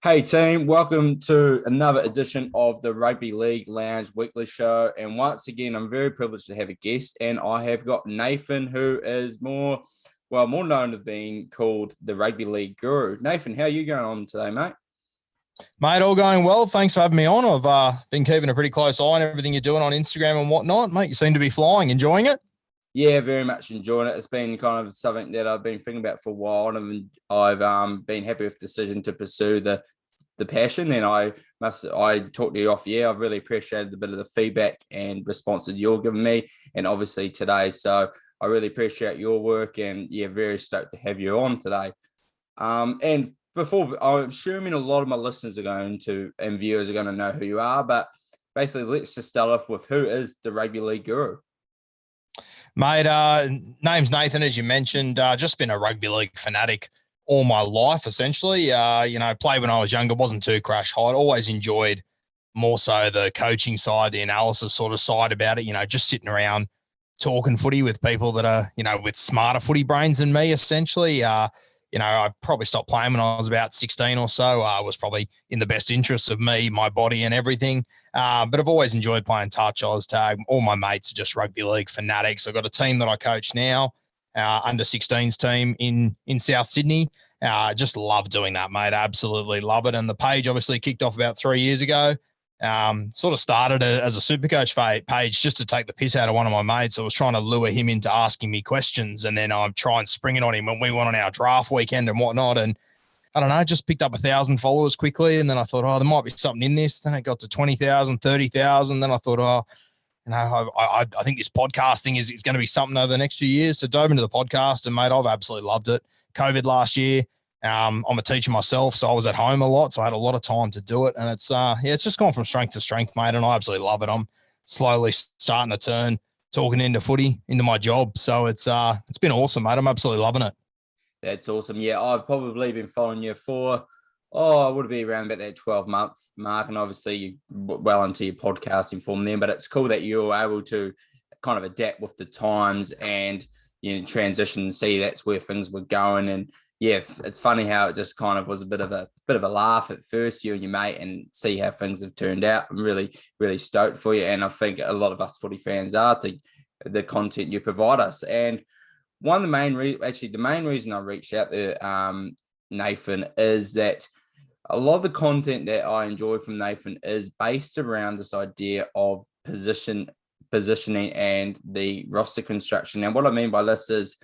Hey team, welcome to another edition of the Rugby League Lounge Weekly Show. And once again, I'm very privileged to have a guest, and I have got Nathan, who is more known as being called the Rugby League Guru. Nathan, how are you going on today, mate? Mate, all going well. Thanks for having me on. I've been keeping a pretty close eye on everything you're doing on Instagram and whatnot. Mate, you seem to be flying. Enjoying it? Yeah, very much enjoying it. It's been kind of something that I've been thinking about for a while, and I've been happy with the decision to pursue the passion. And I talked to you off. Yeah, I've really appreciated a bit of the feedback and responses you're giving me, and obviously today. So I really appreciate your work, and yeah, very stoked to have you on today. And before, I'm assuming a lot of my listeners are going to and viewers are going to know who you are, but basically, let's just start off with who is the Rugby League Guru. Mate, name's Nathan, as you mentioned. Just been a rugby league fanatic all my life, essentially. Played when I was younger, wasn't too crash hot. Always enjoyed more so the coaching side, the analysis sort of side about it, just sitting around talking footy with people that are, with smarter footy brains than me, essentially. I probably stopped playing when I was about 16 or so. Was probably in the best interests of me, my body and everything. But I've always enjoyed playing touch, Oz tag. All my mates are just rugby league fanatics. I've got a team that I coach now, under 16s team in South Sydney. Just love doing that, mate. Absolutely love it. And the page obviously kicked off about 3 years ago. Sort of started as a Supercoach page just to take the piss out of one of my mates. I was trying to lure him into asking me questions, and then I'm trying to spring it on him when we went on our draft weekend and whatnot. And I don't know, just picked up 1,000 followers quickly. And then I thought, there might be something in this. Then it got to 20,000, 30,000. Then I thought, I think this podcasting is going to be something over the next few years. So dove into the podcast, and mate, I've absolutely loved it. COVID last year. I'm a teacher myself, so I was at home a lot, so I had a lot of time to do it. And it's just gone from strength to strength, mate, and I absolutely love it. I'm slowly starting to turn talking into footy into my job. So it's been awesome, mate. I'm absolutely loving it. That's awesome. Yeah, I've probably been following you for, I would be around about that 12-month mark, and obviously you well into your podcasting form then, but it's cool that you were able to kind of adapt with the times and, transition and see that's where things were going. And yeah, it's funny how it just kind of was a bit of a laugh at first, you and your mate, and see how things have turned out. I'm really, really stoked for you. And I think a lot of us footy fans are to the content you provide us. And one of the main reason I reached out to Nathan is that a lot of the content that I enjoy from Nathan is based around this idea of positioning and the roster construction. Now, what I mean by this is,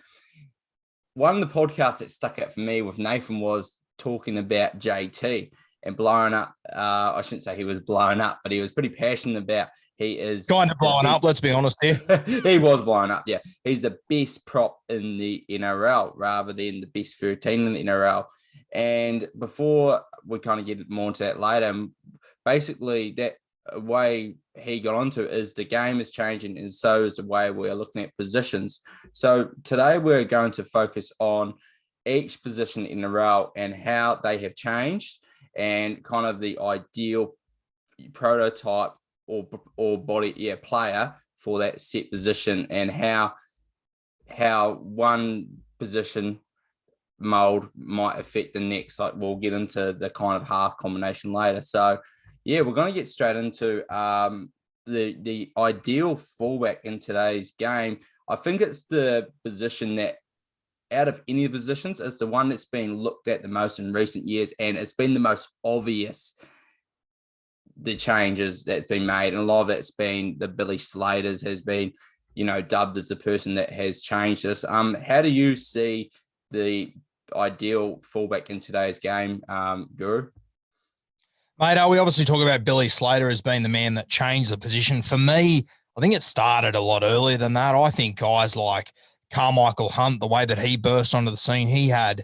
one of the podcasts that stuck out for me with Nathan was talking about JT and blowing up. I shouldn't say he was blown up, but he was pretty passionate about he is kind of blowing up. Let's be honest here. He was blowing up. Yeah. He's the best prop in the NRL rather than the best 13 in the NRL. And before we kind of get more into that later, basically that way he got onto is the game is changing, and so is the way we're looking at positions. So today we're going to focus on each position in the row and how they have changed, and kind of the ideal prototype or body player for that set position, and how one position mold might affect the next. Like, we'll get into the kind of half combination later. So yeah, we're going to get straight into the ideal fullback in today's game. I think it's the position that, out of any of the positions, is the one that's been looked at the most in recent years, and it's been the most obvious, the changes that's been made. And a lot of it's been the Billy Slaters has been, dubbed as the person that has changed this. How do you see the ideal fullback in today's game, Guru? Mate, we obviously talk about Billy Slater as being the man that changed the position. For me, I think it started a lot earlier than that. I think guys like Carmichael Hunt, the way that he burst onto the scene, he had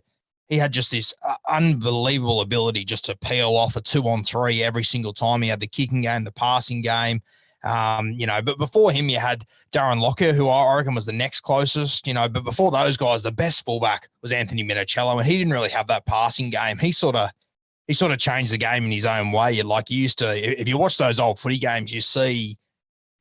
just this unbelievable ability just to peel off a 2-on-3 every single time. He had the kicking game, the passing game. But before him, you had Darren Lockyer, who I reckon was the next closest, but before those guys, the best fullback was Anthony Minicello, and he didn't really have that passing game. He sort of changed the game in his own way. Like, you used to, if you watch those old footy games, you see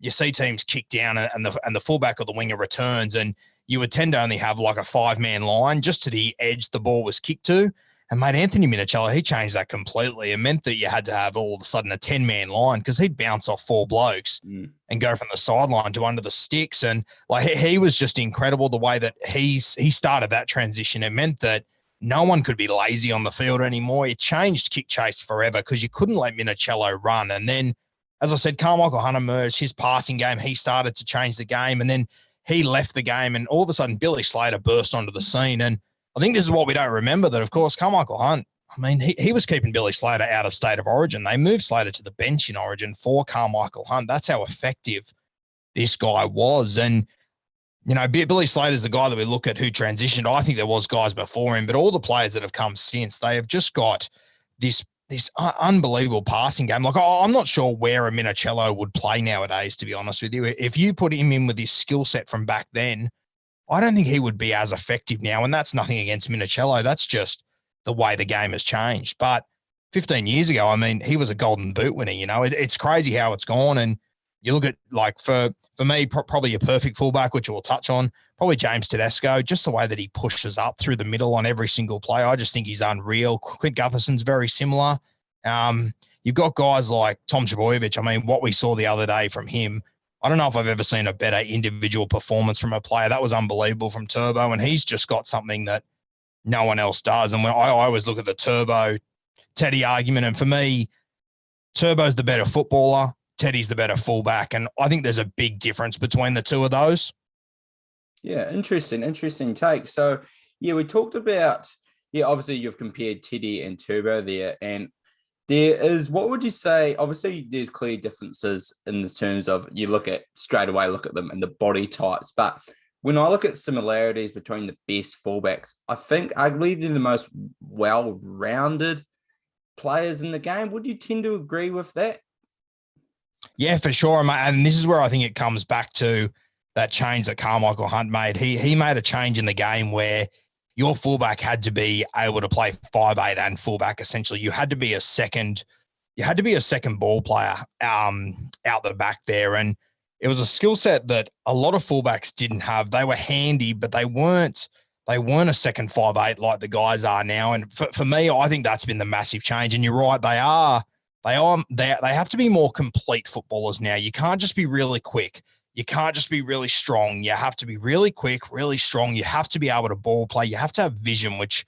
teams kick down and the fullback or the winger returns, and you would tend to only have like a 5-man line just to the edge the ball was kicked to. And mate, Anthony Minicello, he changed that completely. It meant that you had to have all of a sudden a 10-man line because he'd bounce off 4 blokes and go from the sideline to under the sticks. And like he was just incredible the way that he started that transition. It meant that no one could be lazy on the field anymore. It changed kick chase forever because you couldn't let Minicello run. And then, as I said, Carmichael Hunt emerged, his passing game, he started to change the game. And then he left the game and all of a sudden Billy Slater burst onto the scene. And I think this is what we don't remember, that, of course, Carmichael Hunt, I mean, he was keeping Billy Slater out of state of origin. They moved Slater to the bench in origin for Carmichael Hunt. That's how effective this guy was. And, you know, Billy Slater's the guy that we look at who transitioned. I think there was guys before him, but all the players that have come since, they have just got this unbelievable passing game. Like, I'm not sure where a Minicello would play nowadays, to be honest with you. If you put him in with his skill set from back then, I don't think he would be as effective now. And that's nothing against Minicello. That's just the way the game has changed. But 15 years ago, I mean, he was a golden boot winner. You know, it's crazy how it's gone. And you look at, like, for me, probably a perfect fullback, which we'll touch on, probably James Tedesco, just the way that he pushes up through the middle on every single play. I just think he's unreal. Clint Gutherson's very similar. You've got guys like Tom Trbojevic. I mean, what we saw the other day from him, I don't know if I've ever seen a better individual performance from a player. That was unbelievable from Turbo, and he's just got something that no one else does. And when I always look at the Turbo Teddy argument, and for me, Turbo's the better footballer, Teddy's the better fullback, and I think there's a big difference between the two of those. Yeah, interesting take. So, yeah, we talked about, obviously you've compared Teddy and Turbo there, and there is, what would you say, obviously there's clear differences in the terms of, you look at them and the body types, but when I look at similarities between the best fullbacks, I think arguably they're the most well-rounded players in the game. Would you tend to agree with that? Yeah, for sure, mate. And this is where I think it comes back to that change that Carmichael Hunt made. He made a change in the game where your fullback had to be able to play 5'8" and fullback. Essentially, you had to be a second ball player out the back there. And it was a skill set that a lot of fullbacks didn't have. They were handy, but they weren't a second 5'8" like the guys are now. And for me, I think that's been the massive change. And you're right, they have to be more complete footballers now. You can't just be really quick. You can't just be really strong. You have to be really quick, really strong. You have to be able to ball play. You have to have vision, which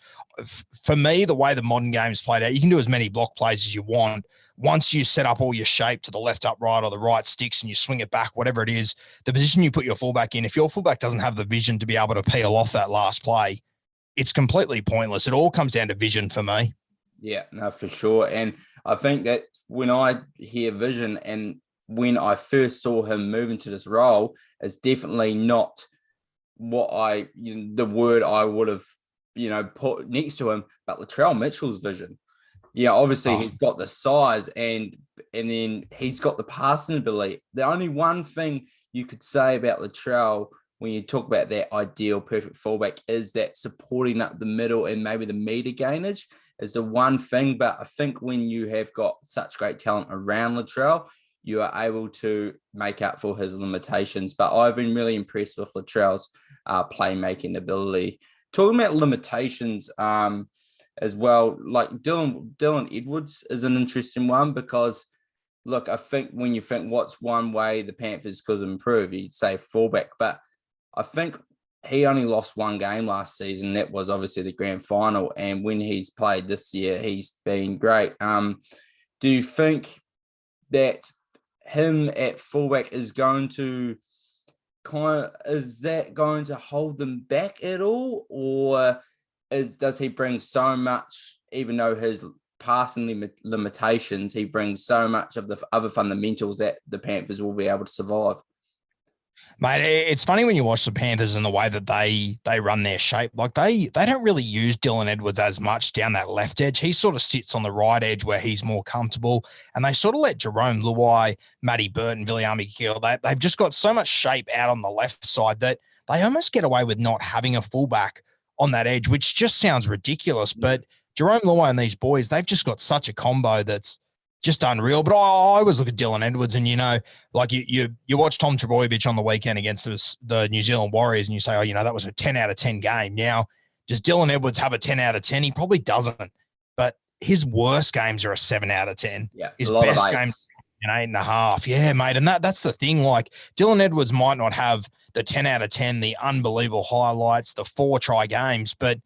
for me, the way the modern game is played out, you can do as many block plays as you want. Once you set up all your shape to the left, up, right, or the right sticks and you swing it back, whatever it is, the position you put your fullback in, if your fullback doesn't have the vision to be able to peel off that last play, it's completely pointless. It all comes down to vision for me. Yeah, no, for sure. And I think that when I hear vision, and when I first saw him move into this role, is definitely not what the word I would have, put next to him, but Latrell Mitchell's vision. Yeah, obviously he's got the size and then he's got the passing ability. The only one thing you could say about Latrell when you talk about that ideal perfect fullback is that supporting up the middle and maybe the meter gainage is the one thing. But I think when you have got such great talent around Latrell, you are able to make up for his limitations. But I've been really impressed with Latrell's playmaking ability. Talking about limitations as well, like Dylan Edwards is an interesting one because, look, I think when you think what's one way the Panthers could improve, you'd say fullback. But I think he only lost one game last season. That was obviously the grand final. And when he's played this year, he's been great. Do you think that him at fullback is going to going to hold them back at all, or does he bring so much, even though his passing limitations, he brings so much of the other fundamentals that the Panthers will be able to survive? Mate, it's funny when you watch the Panthers and the way that they run their shape. Like they don't really use Dylan Edwards as much down that left edge. He sort of sits on the right edge where he's more comfortable. And they sort of let Jerome Luai, Matty Burton, Viliami Gill, they've just got so much shape out on the left side that they almost get away with not having a fullback on that edge, which just sounds ridiculous. But Jerome Luai and these boys, they've just got such a combo that's just unreal. But I always look at Dylan Edwards and, like you watch Tom Trbojevic on the weekend against the New Zealand Warriors and you say, that was a 10 out of 10 game. Now, Does Dylan Edwards have a 10 out of 10? He probably doesn't. But his worst games are a 7 out of 10. Yeah, His a lot of best eights. games, an 8.5. Yeah, mate. And that's the thing. Like, Dylan Edwards might not have the 10 out of 10, the unbelievable highlights, the 4-try games, but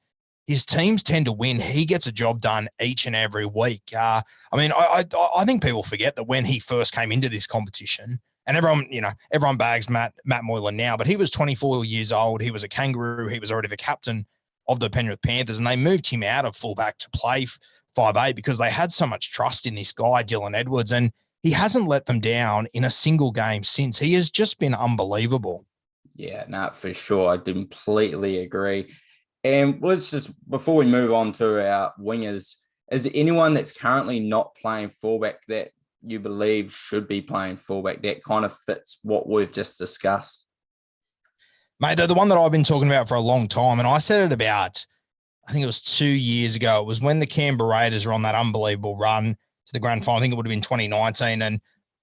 his teams tend to win. He gets a job done each and every week. I think people forget that when he first came into this competition, and everyone bags Matt Moylan now, but he was 24 years old. He was a Kangaroo. He was already the captain of the Penrith Panthers, and they moved him out of fullback to play 5'8" because they had so much trust in this guy, Dylan Edwards, and he hasn't let them down in a single game since. He has just been unbelievable. Yeah, no, for sure. I completely agree. And let's just, before we move on to our wingers, is there anyone that's currently not playing fullback that you believe should be playing fullback that kind of fits what we've just discussed? Mate, the one that I've been talking about for a long time, and I said it about, I think it was 2 years ago. It was when the Canberra Raiders were on that unbelievable run to the grand final. I think it would have been 2019. And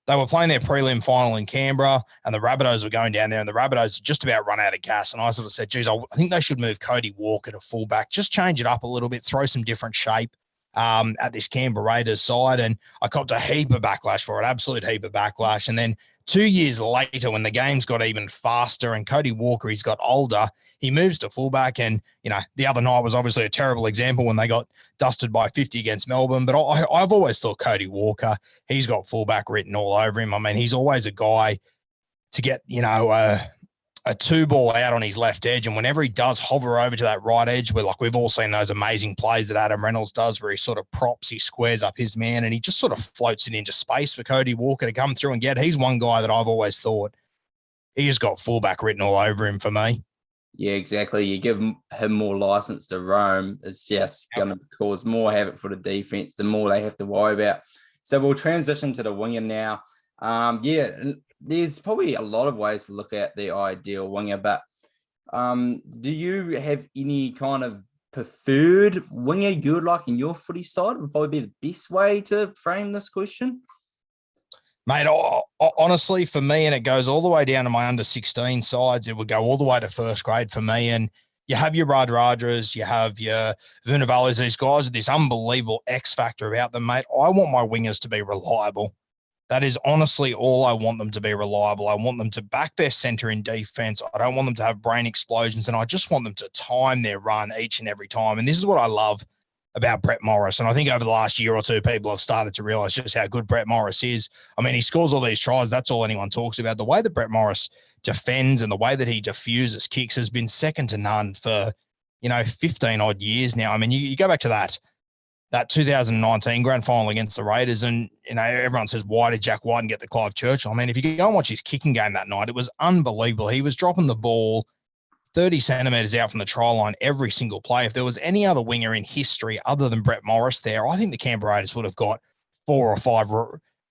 they were playing their prelim final in Canberra, and the Rabbitohs were going down there, and the Rabbitohs just about run out of gas. And I sort of said, geez, I think they should move Cody Walker to fullback, just change it up a little bit, throw some different shape at this Canberra Raiders side. And I copped a heap of backlash for it, absolute heap of backlash. And then 2 years later, when the games got even faster and Cody Walker, he's got older, he moves to fullback. And, the other night was obviously a terrible example when they got dusted by 50 against Melbourne. But I've always thought Cody Walker, he's got fullback written all over him. I mean, he's always a guy to get, a 2-ball out on his left edge. And whenever he does hover over to that right edge, where like we've all seen those amazing plays that Adam Reynolds does, where he sort of props, he squares up his man, and he just sort of floats it into space for Cody Walker to come through and get. He's one guy that I've always thought he's got fullback written all over him for me. Yeah, exactly. You give him more license to roam, it's just going to cause more havoc for the defense, the more they have to worry about. So we'll transition to the winger now. There's probably a lot of ways to look at the ideal winger, but do you have any kind of preferred winger you would like in your footy side? Would probably be the best way to frame this question. Mate, honestly, for me, and it goes all the way down to my under-16 sides, it would go all the way to first grade for me. And you have your Radradras, you have your Vunivalos, these guys with this unbelievable X factor about them, mate. I want my wingers to be reliable. That is honestly all I want them to be, reliable. I want them to back their center in defense. I don't want them to have brain explosions, and I just want them to time their run each and every time. And this is what I love about Brett Morris. And I think over the last year or two, people have started to realize just how good Brett Morris is. I mean, he scores all these tries. That's all anyone talks about. The way that Brett Morris defends and the way that he diffuses kicks has been second to none for, 15 odd years now. I mean, you go back to that 2019 grand final against the Raiders, and everyone says, why did Jack Whiten get the Clive Churchill? I mean, if you go and watch his kicking game that night, it was unbelievable. He was dropping the ball 30 centimetres out from the try line every single play. If there was any other winger in history other than Brett Morris there, I think the Canberra Raiders would have got 4 or 5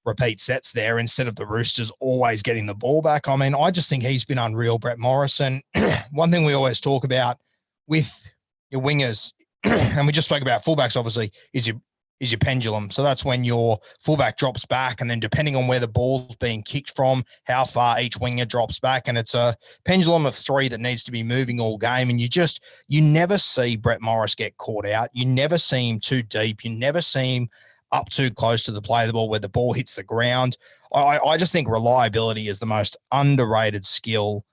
repeat sets there instead of the Roosters always getting the ball back. I mean, I just think he's been unreal, Brett Morris. And one thing we always talk about with your wingers, and we just spoke about fullbacks, obviously, is your pendulum. So that's when your fullback drops back, and then depending on where the ball's being kicked from, how far each winger drops back, and it's a pendulum of 3 that needs to be moving all game. And you never see Brett Morris get caught out. You never see him too deep. You never see him up too close to the play of the ball where the ball hits the ground. I just think reliability is the most underrated skill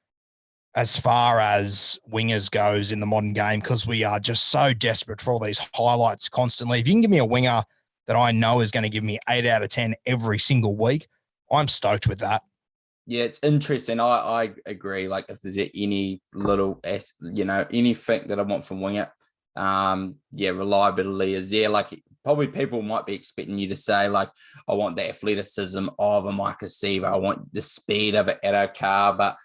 as far as wingers goes in the modern game, because we are just so desperate for all these highlights constantly. If you can give me a winger that I know is going to give me 8 out of 10 every single week, I'm stoked with that. Yeah, it's interesting. I agree. Like, if there's any little, anything that I want from winger, reliability is there. Like, probably people might be expecting you to say, like, I want the athleticism of a Micah Seaver. I want the speed of an Edo Carr, but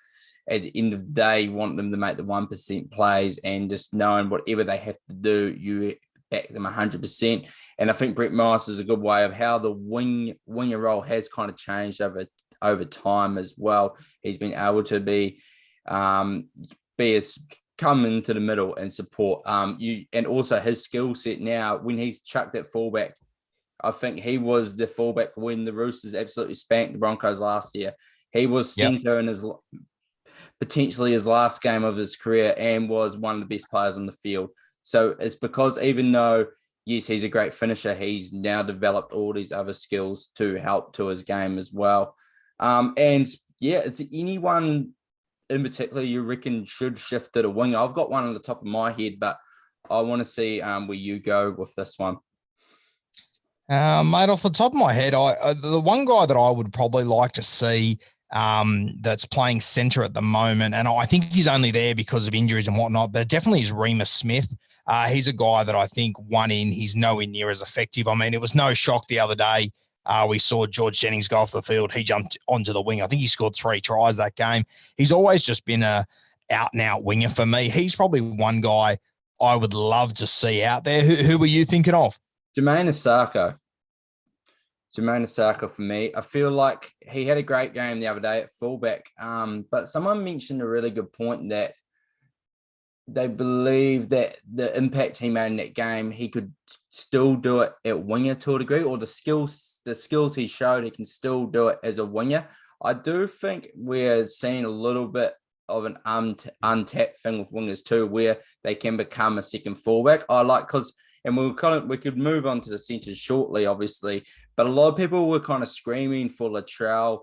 at the end of the day, you want them to make the 1% plays, and just knowing whatever they have to do, you back them 100%. And I think Brett Morris is a good way of how the winger role has kind of changed over time as well. He's been able to be come into the middle and support and also his skill set now when he's chucked at fullback. I think he was the fullback when the Roosters absolutely spanked the Broncos last year. He was centre in potentially his last game of his career, and was one of the best players on the field. So it's because even though, yes, he's a great finisher, he's now developed all these other skills to help to his game as well. And yeah, is there anyone in particular you reckon should shift to the wing? I've got one on the top of my head, but I want to see where you go with this one. Mate, off the top of my head, the one guy that I would probably like to see that's playing centre at the moment, and I think he's only there because of injuries and whatnot, but it definitely is Remus Smith. He's a guy that I think he's nowhere near as effective. I mean, it was no shock the other day. We saw George Jennings go off the field. He jumped onto the wing. I think he scored 3 tries that game. He's always just been a out-and-out winger for me. He's probably one guy I would love to see out there. Who were you thinking of? Jermaine Osako for me. I feel like he had a great game the other day at fullback. But someone mentioned a really good point that they believe that the impact he made in that game, he could still do it at winger to a degree, or the skills he showed, he can still do it as a winger. I do think we're seeing a little bit of an untapped thing with wingers too, where they can become a second fullback. And we could move on to the centres shortly, obviously, but a lot of people were kind of screaming for Latrell,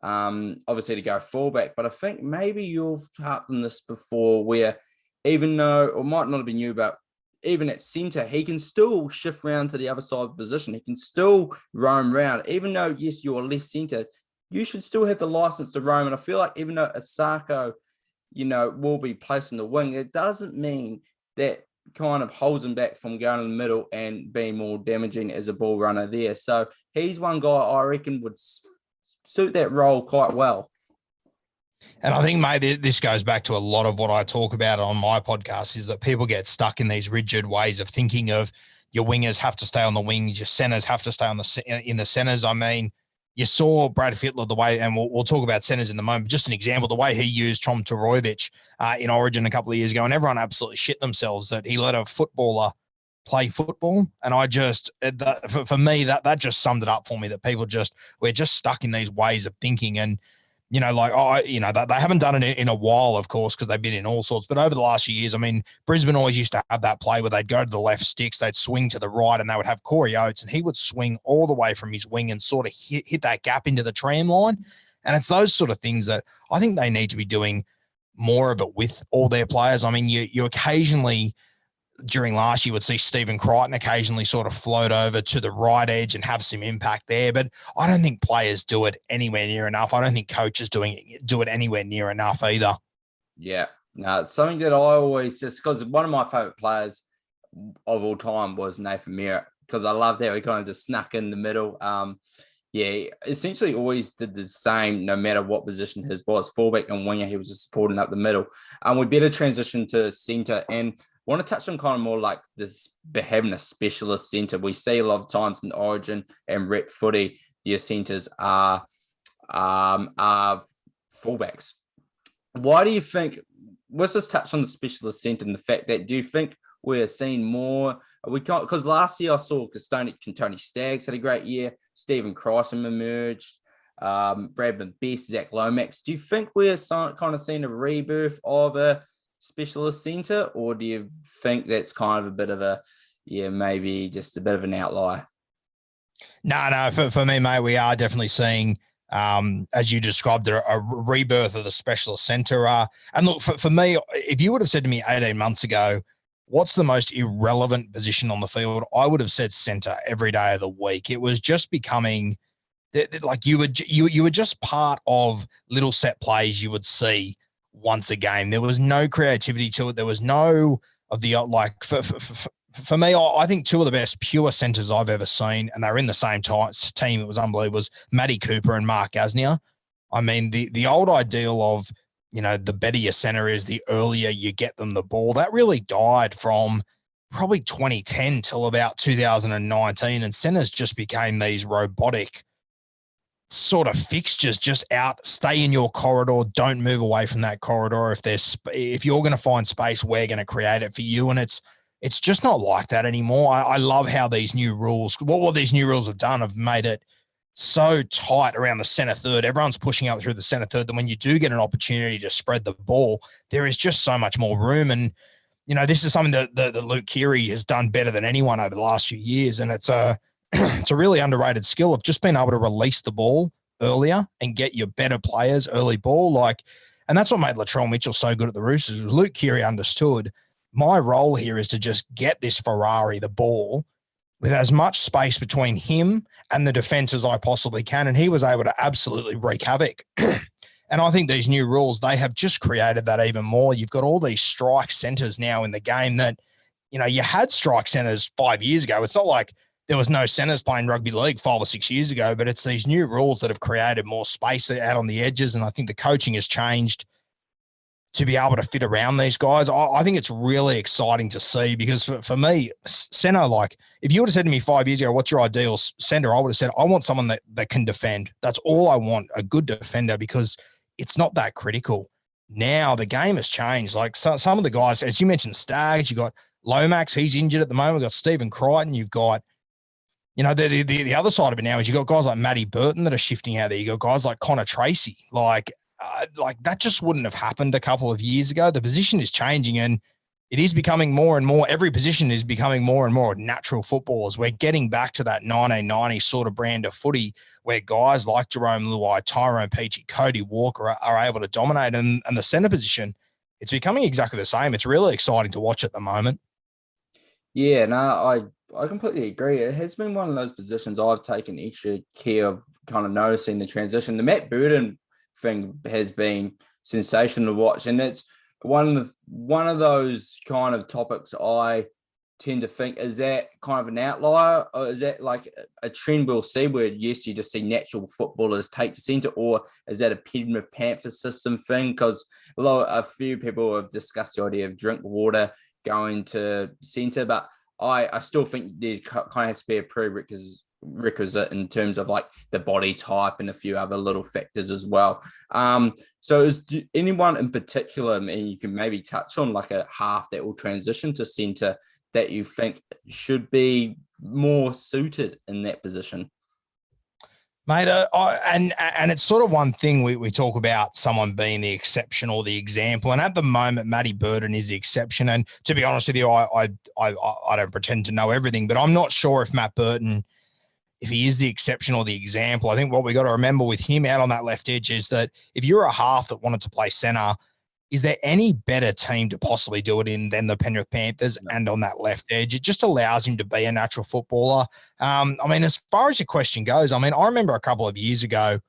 obviously to go fullback. But I think maybe you've harped on this before, where even though, or might not have been you, but even at centre, he can still shift around to the other side of the position. He can still roam around, even though, yes, you're left centre, you should still have the license to roam. And I feel like even though Osako, will be placed in the wing, it doesn't mean that kind of holds him back from going in the middle and being more damaging as a ball runner there. So he's one guy I reckon would suit that role quite well. And I think maybe this goes back to a lot of what I talk about on my podcast, is that people get stuck in these rigid ways of thinking of your wingers have to stay on the wings, your centers have to stay in the centers. I mean, you saw Brad Fittler the way, and we'll talk about centers in the moment, just an example, the way he used Tom Torovic in Origin a couple of years ago, and everyone absolutely shit themselves that he let a footballer play football. And for me, that just summed it up for me, that we're just stuck in these ways of thinking. And they haven't done it in a while, of course, because they've been in all sorts. But over the last few years, I mean, Brisbane always used to have that play where they'd go to the left sticks, they'd swing to the right, and they would have Corey Oates, and he would swing all the way from his wing and sort of hit that gap into the tram line. And it's those sort of things that I think they need to be doing more of it with all their players. I mean, you occasionally, during last year, would see Stephen Crichton occasionally sort of float over to the right edge and have some impact there. But I don't think players do it anywhere near enough. I don't think coaches do it anywhere near enough either. Yeah, no, it's something that I always, just because one of my favourite players of all time was Nathan Merritt, because I loved how he kind of just snuck in the middle. Essentially always did the same no matter what position his was, fullback and winger, he was just supporting up the middle. We better transition to centre, and want to touch on kind of more like this, having a specialist centre. We see a lot of times in Origin and rep footy, your centres are fullbacks. Why do you think, let's just touch on the specialist centre and the fact that, do you think we're seeing more? Because last year I saw Tony Staggs had a great year, Stephen Crichton emerged, Bradman Best, Zach Lomax. Do you think we're kind of seeing a rebirth of a specialist centre, or do you think that's kind of a bit of maybe just a bit of an outlier? No, for me, mate, we are definitely seeing, as you described, a rebirth of the specialist centre. And look, for me, if you would have said to me 18 months ago, what's the most irrelevant position on the field, I would have said centre every day of the week. It was just becoming like you were just part of little set plays you would see once a game. There was no creativity to it. There was no of the, like, for me, I think two of the best pure centres I've ever seen, and they were in the same team, it was unbelievable, was Matty Cooper and Mark Gasnier. I mean, the old ideal of, the better your centre is, the earlier you get them the ball, that really died from probably 2010 till about 2019, and centres just became these robotic sort of fixtures, just out, stay in your corridor, don't move away from that corridor. If you're going to find space, we're going to create it for you. And it's just not like that anymore. I love how these new rules, what these new rules have done, have made it so tight around the center third. Everyone's pushing up through the center third. Then when you do get an opportunity to spread the ball, there is just so much more room. And this is something that Luke Keary has done better than anyone over the last few years. And it's a really underrated skill of just being able to release the ball earlier and get your better players early ball. And that's what made Latrell Mitchell so good at the Roosters. Luke Keary understood my role here is to just get this Ferrari the ball with as much space between him and the defense as I possibly can. And he was able to absolutely wreak havoc. And I think these new rules, they have just created that even more. You've got all these strike centers now in the game that, you had strike centers 5 years ago. It's not like there was no centers playing rugby league 5 or 6 years ago, but it's these new rules that have created more space out on the edges. And I think the coaching has changed to be able to fit around these guys. I think it's really exciting to see because for me, center, if you would have said to me 5 years ago, what's your ideal center? I would have said, I want someone that can defend. That's all I want, a good defender, because it's not that critical. Now the game has changed. Some of the guys, as you mentioned, Staggs, you got Lomax, he's injured at the moment. We've got Stephen Crichton. You've got, the other side of it now is you've got guys like Matty Burton that are shifting out there. You got guys like Connor Tracy. That just wouldn't have happened a couple of years ago. The position is changing and it is becoming more and more, every position is becoming more and more natural footballers. We're getting back to that 1990 sort of brand of footy where guys like Jerome Luai, Tyrone Peachey, Cody Walker are able to dominate. And the centre position, it's becoming exactly the same. It's really exciting to watch at the moment. Yeah, no, I completely agree. It has been one of those positions I've taken extra care of kind of noticing the transition. The Matt Burton thing has been sensational to watch. And it's one of those kind of topics I tend to think, is that kind of an outlier, or is that like a trend we'll see where, yes, you just see natural footballers take to centre, or is that a Penrith Panthers system thing? Because a few people have discussed the idea of Drinkwater going to centre, but I still think there kind of has to be a prerequisite in terms of like the body type and a few other little factors as well. So is anyone in particular, and you can maybe touch on like a half that will transition to centre that you think should be more suited in that position? Mate, and it's sort of one thing we talk about someone being the exception or the example. And at the moment, Matty Burton is the exception. And to be honest with you, I don't pretend to know everything, but I'm not sure if Matt Burton, if he is the exception or the example. I think what we got to remember with him out on that left edge is that if you're a half that wanted to play centre, is there any better team to possibly do it in than the Penrith Panthers and on that left edge? It just allows him to be a natural footballer. As far as your question goes, I remember a couple of years ago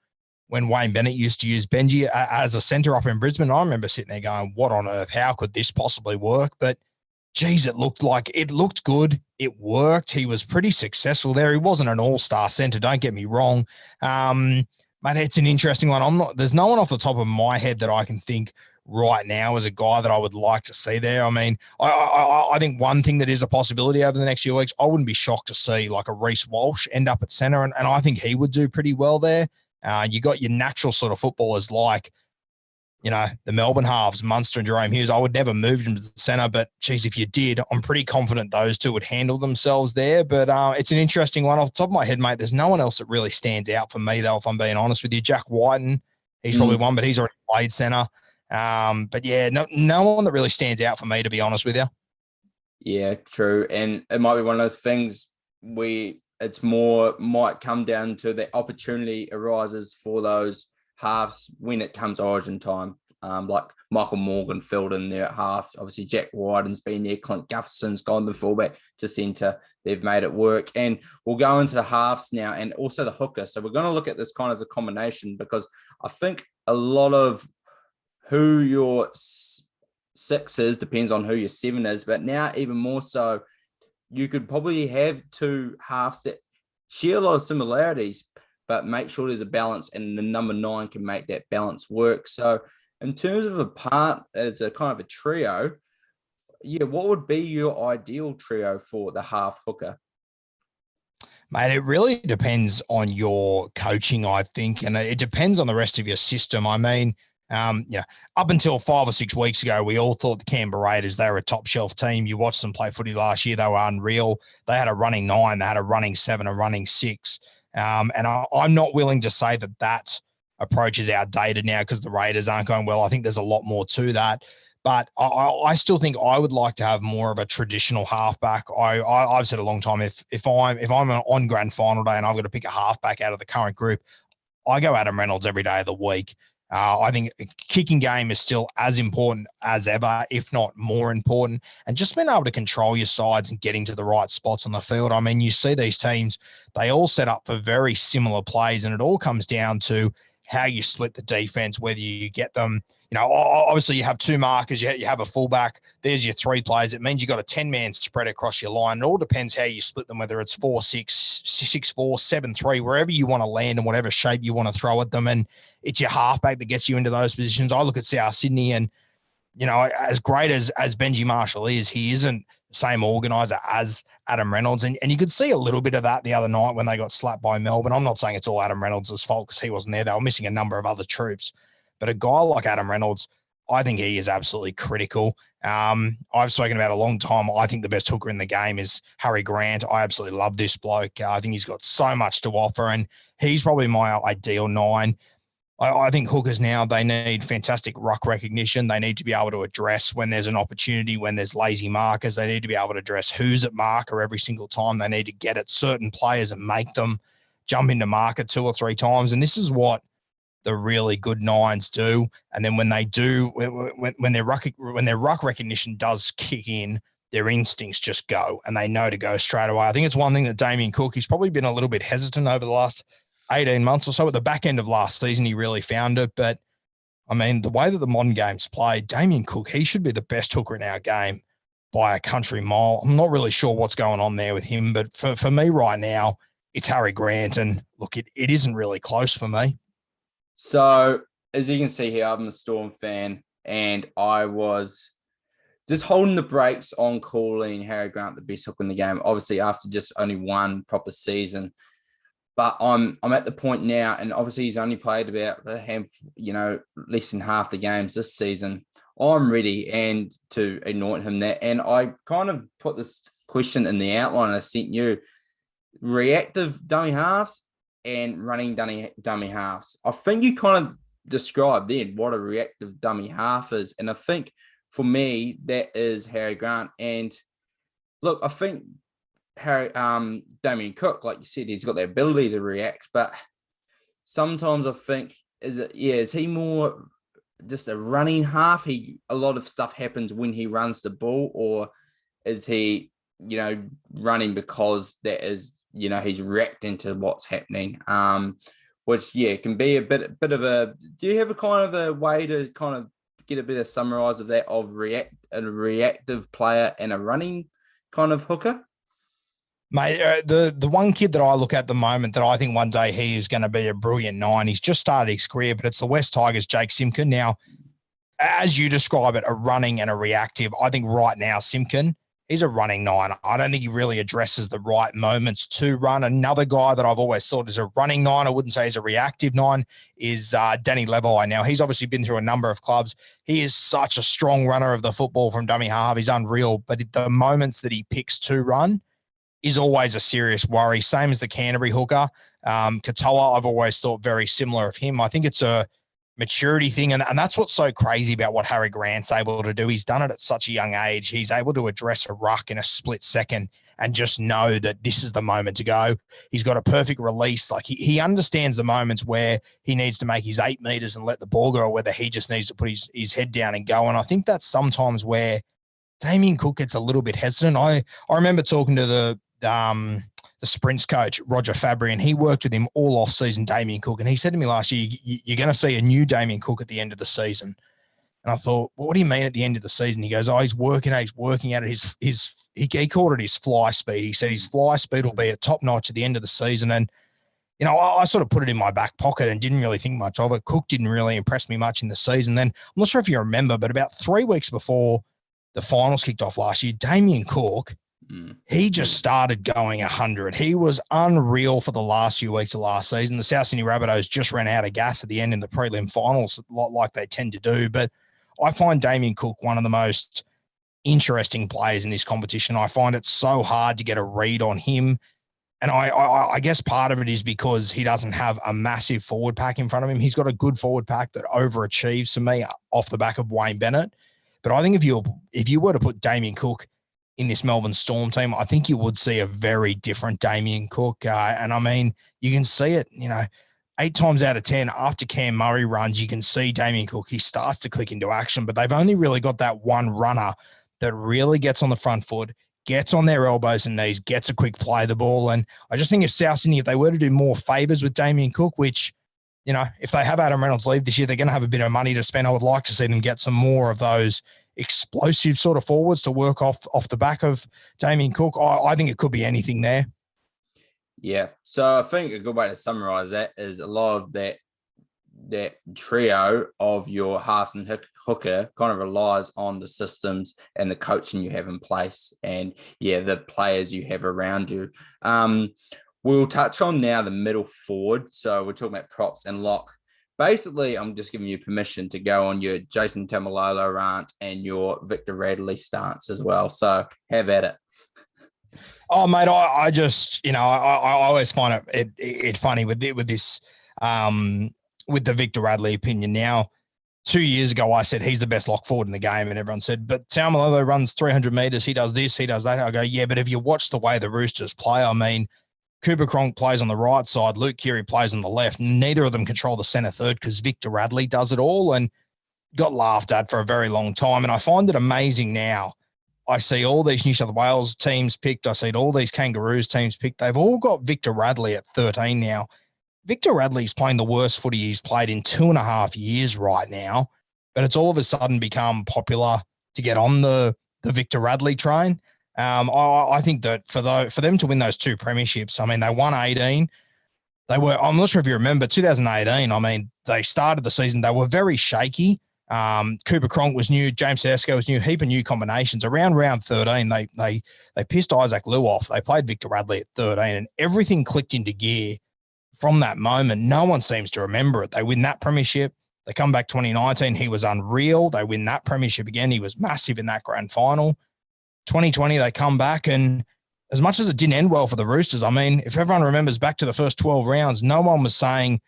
when Wayne Bennett used to use Benji as a centre up in Brisbane. I remember sitting there going, what on earth? How could this possibly work? But geez, it looked good. It worked. He was pretty successful there. He wasn't an all-star centre, don't get me wrong. Mate, it's an interesting one. There's no one off the top of my head that I can think right now as a guy that I would like to see there. I think one thing that is a possibility over the next few weeks, I wouldn't be shocked to see like a Reece Walsh end up at centre, and I think he would do pretty well there. You got your natural sort of footballers like, the Melbourne halves, Munster and Jerome Hughes. I would never move them to the centre, but geez, if you did, I'm pretty confident those two would handle themselves there. But it's an interesting one. Off the top of my head, mate, there's no one else that really stands out for me, though, if I'm being honest with you. Jack Whiten, he's probably one, but he's already played centre. But yeah, no one that really stands out for me, to be honest with you. Yeah, true. And it might be one of those things might come down to the opportunity arises for those halves when it comes Origin time. Like Michael Morgan filled in there at half. Obviously, Jack Wyden's been there. Clint Gutterson's gone the fullback to centre. They've made it work. And we'll go into the halves now and also the hooker. So we're going to look at this kind of as a combination, because I think a lot of who your 6 is depends on who your 7 is. But now even more so, you could probably have two halves that share a lot of similarities, but make sure there's a balance, and the number 9 can make that balance work. So in terms of a part as a kind of a trio, what would be your ideal trio for the half hooker? Mate, it really depends on your coaching, I think, and it depends on the rest of your system. Up until 5 or 6 weeks ago, we all thought the Canberra Raiders, they were a top shelf team. You watched them play footy last year. They were unreal. They had a running 9, they had a running 7, a running 6. And I'm not willing to say that approach is outdated now because the Raiders aren't going well. I think there's a lot more to that. But I still think I would like to have more of a traditional halfback. I've said a long time, if I'm on grand final day and I've got to pick a halfback out of the current group, I go Adam Reynolds every day of the week. I think kicking game is still as important as ever, if not more important. And just being able to control your sides and getting to the right spots on the field. I mean, you see these teams, they all set up for very similar plays, and it all comes down to how you split the defense, whether you get them. Obviously you have two markers, you have a fullback, there's your three players. It means you got a 10-man spread across your line. It all depends how you split them, whether it's 4-6, 6-4, 7-3, wherever you want to land and whatever shape you want to throw at them. And it's your halfback that gets you into those positions. I look at South Sydney and, as great as Benji Marshall is, he isn't the same organizer as Adam Reynolds. And you could see a little bit of that the other night when they got slapped by Melbourne. I'm not saying it's all Adam Reynolds' fault because he wasn't there. They were missing a number of other troops. But a guy like Adam Reynolds, I think he is absolutely critical. I've spoken about a long time. I think the best hooker in the game is Harry Grant. I absolutely love this bloke. I think he's got so much to offer, and he's probably my ideal 9. I think hookers now, they need fantastic ruck recognition. They need to be able to address when there's an opportunity, when there's lazy markers. They need to be able to address who's at marker every single time. They need to get at certain players and make them jump into marker 2 or 3 times. And this is what the really good 9s do. And then when they do, when their ruck recognition does kick in, their instincts just go and they know to go straight away. I think it's one thing that Damien Cook, he's probably been a little bit hesitant over the last 18 months or so. At the back end of last season, he really found it. But I mean, the way that the modern game's played, Damien Cook, he should be the best hooker in our game by a country mile. I'm not really sure what's going on there with him, but for me right now, it's Harry Grant. And look, it isn't really close for me. So, as you can see here, I'm a Storm fan, and I was just holding the brakes on calling Harry Grant the best hooker in the game, obviously after just only one proper season. But I'm at the point now, and obviously he's only played about less than half the games this season. I'm ready and to anoint him that. And I kind of put this question in the outline I sent you. Reactive dummy halves and running dummy halves. I think you kind of described then what a reactive dummy half is. And I think for me, that is Harry Grant. And look, I think Damien Cook, like you said, he's got the ability to react, but sometimes I think, is he more just a running half? A lot of stuff happens when he runs the ball, or is he, running because that is, he's reacting to what's happening, which can be a bit of a. Do you have a kind of a way to kind of get a bit of summarize of that, of a reactive player and a running kind of hooker? Mate, the one kid that I look at the moment that I think one day he is going to be a brilliant 9. He's just started his career, but it's the West Tigers, Jake Simpkin. Now, as you describe it, a running and a reactive, I think right now Simpkin, he's a running 9. I don't think he really addresses the right moments to run. Another guy that I've always thought is a running 9, I wouldn't say he's a reactive 9, is Danny Levi. Now, he's obviously been through a number of clubs. He is such a strong runner of the football from dummy half. He's unreal. But the moments that he picks to run is always a serious worry. Same as the Canterbury hooker. Katoa, I've always thought very similar of him. I think it's a maturity thing. And that's what's so crazy about what Harry Grant's able to do. He's done it at such a young age. He's able to address a ruck in a split second and just know that this is the moment to go. He's got a perfect release. Like he understands the moments where he needs to make his 8 meters and let the ball go, or whether he just needs to put his head down and go. And I think that's sometimes where Damien Cook gets a little bit hesitant. I remember talking to the sprints coach, Roger Fabry, and he worked with him all off season, Damien Cook. And he said to me last year, you're going to see a new Damien Cook at the end of the season. And I thought, well, what do you mean at the end of the season? He goes, he's working at it. He called it his fly speed. He said his fly speed will be at top notch at the end of the season. And, I sort of put it in my back pocket and didn't really think much of it. Cook didn't really impress me much in the season. Then I'm not sure if you remember, but about 3 weeks before the finals kicked off last year, Damien Cook, he just started going 100. He was unreal for the last few weeks of last season. The South Sydney Rabbitohs just ran out of gas at the end in the prelim finals, like they tend to do. But I find Damien Cook one of the most interesting players in this competition. I find it so hard to get a read on him. And I guess part of it is because he doesn't have a massive forward pack in front of him. He's got a good forward pack that overachieves for me off the back of Wayne Bennett. But I think if you were to put Damien Cook in this Melbourne Storm team, I think you would see a very different Damien Cook. And I mean, you can see it, 8 times out of 10 after Cam Murray runs, you can see Damien Cook, he starts to click into action, but they've only really got that one runner that really gets on the front foot, gets on their elbows and knees, gets a quick play the ball. And I just think if South Sydney, if they were to do more favours with Damien Cook, which, if they have Adam Reynolds leave this year, they're going to have a bit of money to spend. I would like to see them get some more of those explosive sort of forwards to work off the back of Damien Cook. I think it could be anything there. Yeah. So I think a good way to summarize that is a lot of that trio of your halves and hooker kind of relies on the systems and the coaching you have in place and the players you have around you. We'll touch on now the middle forward. So we're talking about props and lock. Basically, I'm just giving you permission to go on your Jason Taumalolo rant and your Victor Radley stance as well. So have at it. Oh, mate, I just, I always find it funny with this, with the Victor Radley opinion. Now, 2 years ago, I said he's the best lock forward in the game, and everyone said, but Taumalolo runs 300 metres, he does this, he does that. I go, yeah, but if you watch the way the Roosters play, I mean, Cooper Cronk plays on the right side, Luke Keary plays on the left. Neither of them control the centre third because Victor Radley does it all and got laughed at for a very long time. And I find it amazing now. I see all these New South Wales teams picked. I see all these Kangaroos teams picked. They've all got Victor Radley at 13 now. Victor Radley's playing the worst footy he's played in 2.5 years right now, but it's all of a sudden become popular to get on the Victor Radley train. I think that for them to win those 2 premierships, I mean, they won 18. I'm not sure if you remember 2018. I mean, they started the season. They were very shaky. Cooper Cronk was new. James Tedesco was new. Heap of new combinations. Around round 13, they pissed Isaac Liu off. They played Victor Radley at 13, and everything clicked into gear from that moment. No one seems to remember it. They win that premiership. They come back 2019. He was unreal. They win that premiership again. He was massive in that grand final. 2020, they come back, and as much as it didn't end well for the Roosters, I mean, if everyone remembers back to the first 12 rounds, no one was saying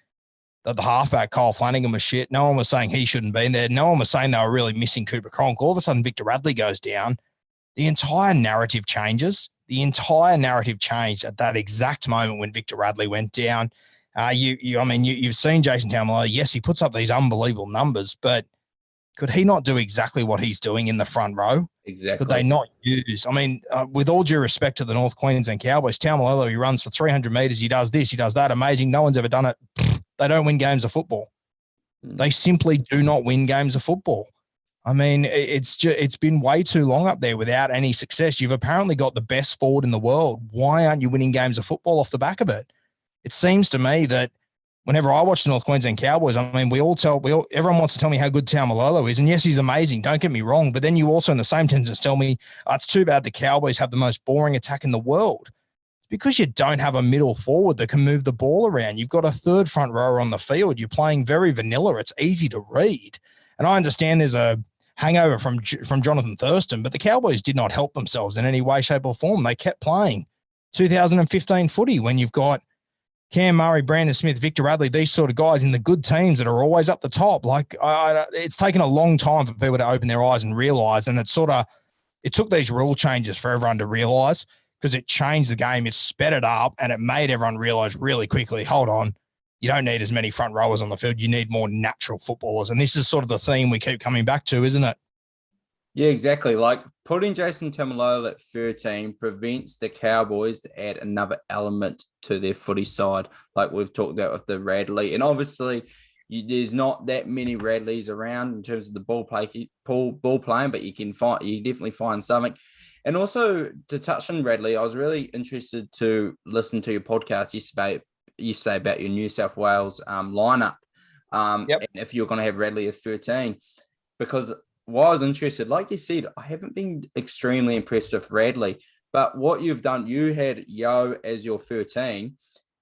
that the halfback Kyle Flanagan was shit. No one was saying he shouldn't be in there. No one was saying they were really missing Cooper Cronk. All of a sudden, Victor Radley goes down. The entire narrative changes. The entire narrative changed at that exact moment when Victor Radley went down. You've seen Jason Taumalolo. Yes, he puts up these unbelievable numbers, but could he not do exactly what he's doing in the front row? Exactly. Could they not use? I mean, with all due respect to the North Queensland Cowboys, Taumalolo, he runs for 300 metres. He does this. He does that. Amazing. No one's ever done it. They don't win games of football. They simply do not win games of football. I mean, it's been way too long up there without any success. You've apparently got the best forward in the world. Why aren't you winning games of football off the back of it? It seems to me that whenever I watch the North Queensland Cowboys, I mean, everyone wants to tell me how good Taumalolo is. And yes, he's amazing. Don't get me wrong. But then you also in the same sentence tell me, it's too bad the Cowboys have the most boring attack in the world. It's because you don't have a middle forward that can move the ball around. You've got a third front rower on the field. You're playing very vanilla. It's easy to read. And I understand there's a hangover from Jonathan Thurston, but the Cowboys did not help themselves in any way, shape or form. They kept playing 2015 footy when you've got Cam Murray, Brandon Smith, Victor Radley, these sort of guys in the good teams that are always up the top. Like, it's taken a long time for people to open their eyes and realize. And it took these rule changes for everyone to realize because it changed the game. It sped it up and it made everyone realize really quickly, hold on, you don't need as many front rowers on the field. You need more natural footballers. And this is sort of the theme we keep coming back to, isn't it? Yeah, exactly. Like putting Jason Taumalolo at 13 prevents the Cowboys to add another element to their footy side, like we've talked about with the Radley. And obviously, there's not that many Radleys around in terms of the ball playing, but you definitely find something. And also to touch on Radley, I was really interested to listen to your podcast you say about your New South Wales lineup, and if you're going to have Radley as 13, because I was interested, like you said, I haven't been extremely impressed with Radley, but what you've done, you had Yo as your 13,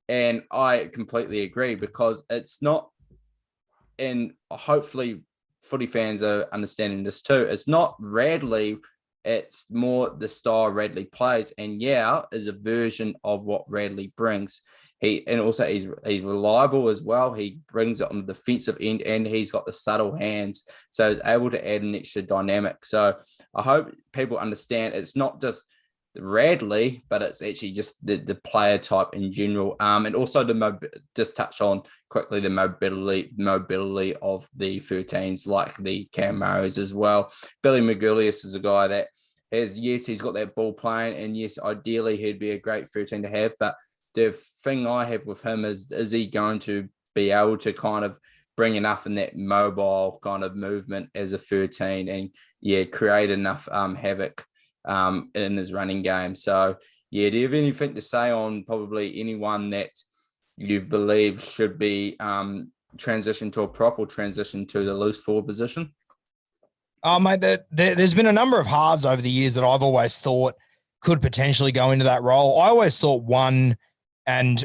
and I completely agree because it's not, and hopefully footy fans are understanding this too, it's not Radley, it's more the style Radley plays, and is a version of what Radley brings. And also he's reliable as well. He brings it on the defensive end, and he's got the subtle hands, so he's able to add an extra dynamic. So I hope people understand it's not just Radley, but it's actually just the player type in general. And also just touch on quickly the mobility of the 13s, like the Camos as well. Billy Magoulias is a guy that he's got that ball playing, and yes, ideally he'd be a great 13 to have, but the thing I have with him is he going to be able to kind of bring enough in that mobile kind of movement as a 13 and create enough havoc in his running game. So do you have anything to say on probably anyone that you believe should be transitioned to a prop or transition to the loose forward position? Oh, mate, there's been a number of halves over the years that I've always thought could potentially go into that role. I always thought one, and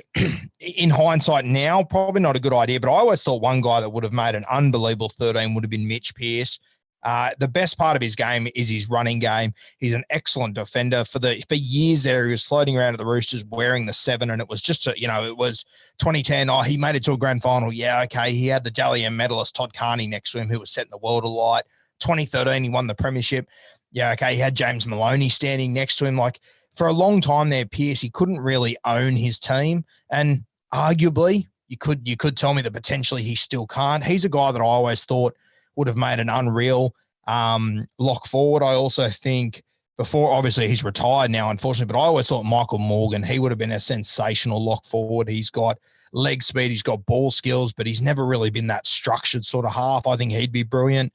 in hindsight now, probably not a good idea, but I always thought one guy that would have made an unbelievable 13 would have been Mitch Pearce. The best part of his game is his running game. He's an excellent defender. For years there, he was floating around at the Roosters wearing the 7, and it was just it was 2010. Oh, he made it to a grand final. Yeah, okay. He had the Dally M medalist Todd Carney next to him, who was setting the world alight. 2013, he won the premiership. Yeah, okay. He had James Maloney standing next to him. Like, for a long time there, Pearce, he couldn't really own his team. And arguably, you could tell me that potentially he still can't. He's a guy that I always thought would have made an unreal lock forward. I also think before, obviously he's retired now, unfortunately, but I always thought Michael Morgan, he would have been a sensational lock forward. He's got leg speed, he's got ball skills, but he's never really been that structured sort of half. I think he'd be brilliant.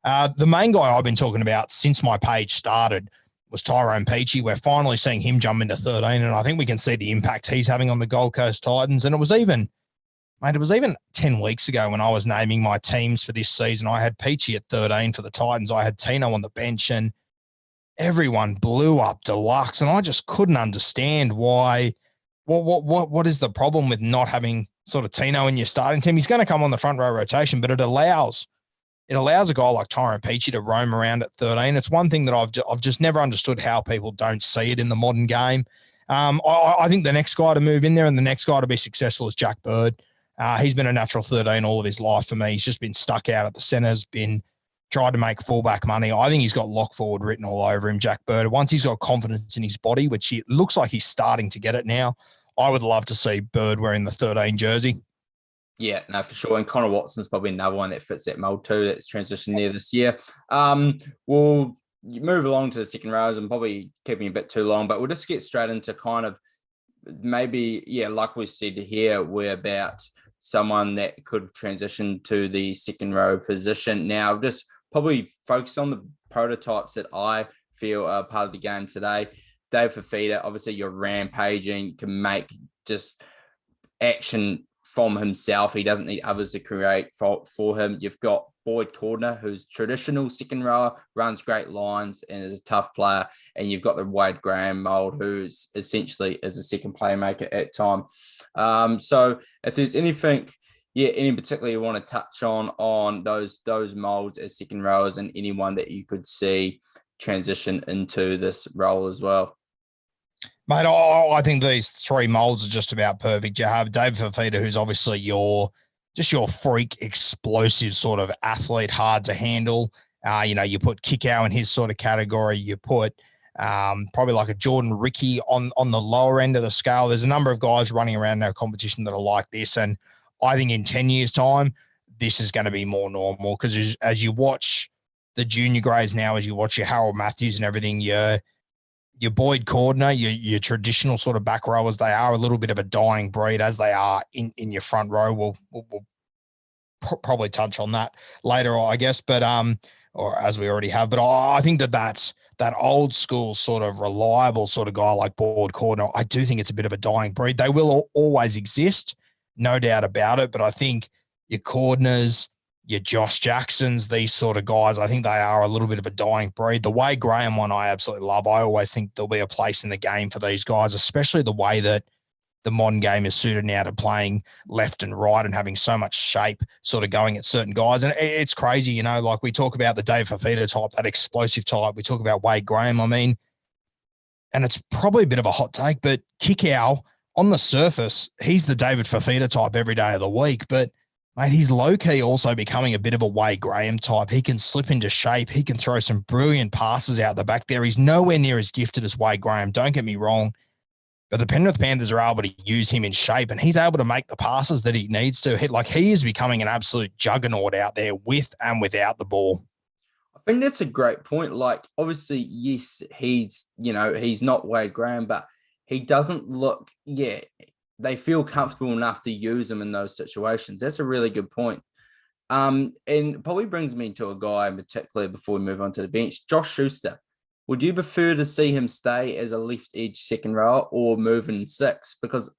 The main guy I've been talking about since my page started was Tyrone Peachey. We're finally seeing him jump into 13, and I think we can see the impact he's having on the Gold Coast Titans. And it was even 10 weeks ago when I was naming my teams for this season. I had Peachey at 13 for the Titans. I had Tino on the bench, and everyone blew up Deluxe, and I just couldn't understand why. What is the problem with not having sort of Tino in your starting team? He's going to come on the front row rotation, but it allows a guy like Tyrone Peachey to roam around at 13. It's one thing that I've just never understood how people don't see it in the modern game. I think the next guy to move in there and the next guy to be successful is Jack Bird. He's been a natural 13 all of his life for me. He's just been stuck out at the centres, been tried to make fullback money. I think he's got lock forward written all over him, Jack Bird. Once he's got confidence in his body, which it looks like he's starting to get it now, I would love to see Bird wearing the 13 jersey. Yeah, no, for sure. And Connor Watson's probably another one that fits that mold too, that's transitioned there this year. We'll move along to the second rows. I'm probably keeping a bit too long, but we'll just get straight into kind of maybe, like we said here, we're about someone that could transition to the second row position. Now, just probably focus on the prototypes that I feel are part of the game today. Dave Fafita, obviously you're rampaging, can make just action from himself. He doesn't need others to create for him. You've got Boyd Cordner, who's traditional second rower, runs great lines and is a tough player. And you've got the Wade Graham mold, who's essentially is a second playmaker at time. So if there's anything, any particular you want to touch on those molds as second rowers and anyone that you could see transition into this role as well. Mate, I think these three molds are just about perfect. You have Dave Fafita, who's obviously your freak, explosive sort of athlete, hard to handle. You put Kickow in his sort of category. You put probably like a Jordan Ricky on the lower end of the scale. There's a number of guys running around in our competition that are like this. And I think in 10 years' time, this is going to be more normal because as you watch the junior grades now, as you watch your Harold Matthews and everything, your Boyd Cordner, your traditional sort of back rowers, they are a little bit of a dying breed as they are in your front row. We'll probably touch on that later, I guess, but or as we already have. But I think that's that old school sort of reliable sort of guy like Boyd Cordner. I do think it's a bit of a dying breed. They will always exist, no doubt about it. But I think your Cordners, your Josh Jacksons, these sort of guys, I think they are a little bit of a dying breed. The Wade Graham one I absolutely love. I always think there'll be a place in the game for these guys, especially the way that the modern game is suited now to playing left and right and having so much shape sort of going at certain guys. And it's crazy, like we talk about the Dave Fafita type, that explosive type. We talk about Wade Graham. I mean, and it's probably a bit of a hot take, but Kickow, on the surface, he's the David Fafita type every day of the week, but mate, he's low-key also becoming a bit of a Wade Graham type. He can slip into shape. He can throw some brilliant passes out the back there. He's nowhere near as gifted as Wade Graham, don't get me wrong, but the Penrith Panthers are able to use him in shape, and he's able to make the passes that he needs to hit. Like, he is becoming an absolute juggernaut out there with and without the ball. I think that's a great point. Like, obviously, yes, he's not Wade Graham, but he doesn't look, they feel comfortable enough to use him in those situations. That's a really good point. And probably brings me to a guy in particular before we move on to the bench, Josh Schuster. Would you prefer to see him stay as a left edge second rower or move in six? Because